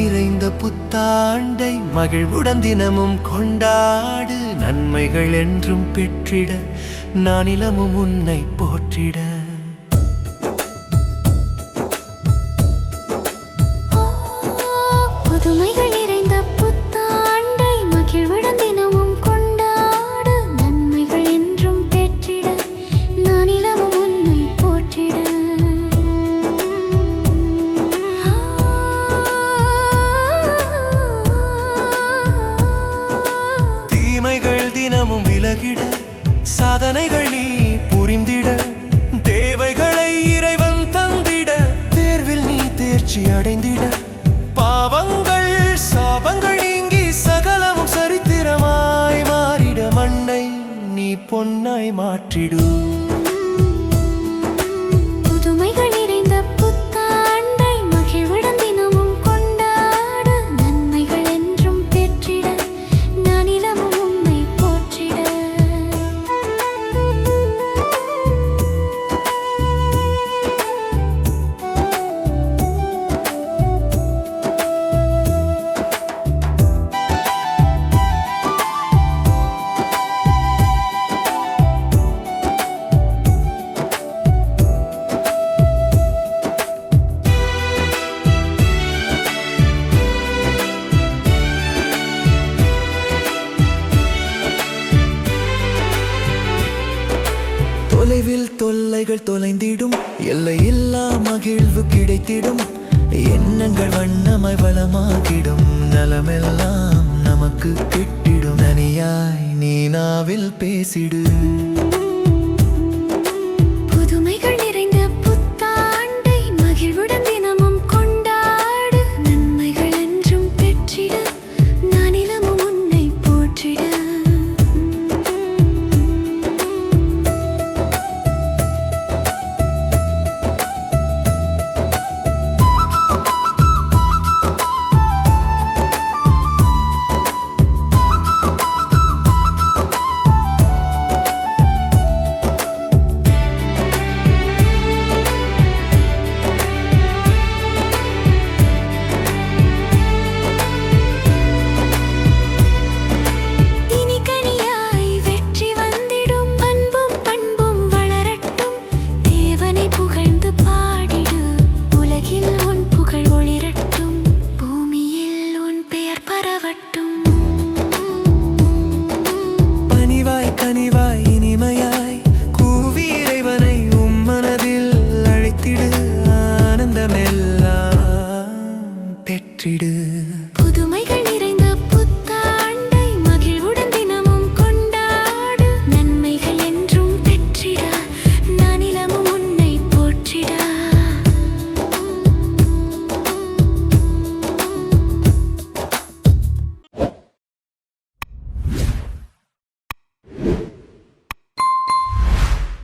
நிறைந்த புத்தாண்டை மகிழ்வுடன் தினமும் கொண்டாடு. நன்மைகள் என்றும் பெற்றிட நானிலமும் உன்னை போற்றிட. புதுமைகள் நிறைந்த புத்தாண்டை மகிழ்வுடன் தினமும் கொண்டாடு. நன்மைகள் என்றும் பெற்றிட நானிலமும் உன்னை போற்றிட. தீமைகள் தினமும் விலகிட சாதனைகள் நீ புரிந்திட. தேவைகளை இறைவன் தந்திட தேர்வில் நீ தேர்ச்சி அடைந்திட. பாவங்கள் சாபங்கள் நீங்கி சகலமும் சரித்திரமாய் மாறிட. மண்ணை நீ பொன்னாய் மாற்றிடு. புதுமைகள் நிறைந்த புத்தாண்டை மகிழ்வுடன் தினமும் கொண்டாடு. நன்மைகள் என்றும் பெற்றிட நானிலமும் உன்னை போற்றிட. தொலைவில் தொல்லைகள் தொலைந்திடும், எல்லையில்லா மகிழ்வு கிடைத்திடும். எண்ணங்கள் வண்ணமாய் வளமாகிடும், நலமெல்லாம் நமக்கு கிட்டிடும். தனியாய் நீ நாவில் பேசிடு. புதுமைகள் நிறைந்த புத்தாண்டை மகிழ்வுடன் தினமும் கொண்டாடு. நன்மைகள் என்றும் பெற்றிட நானிலமும் உன்னை போற்றிட. பணிவாய் கனிவாய் இனிமையாய் கூவி இறைவனை மனதில் அழைத்திடு. ஆனந்தமெல்லாம் பெற்றிடு.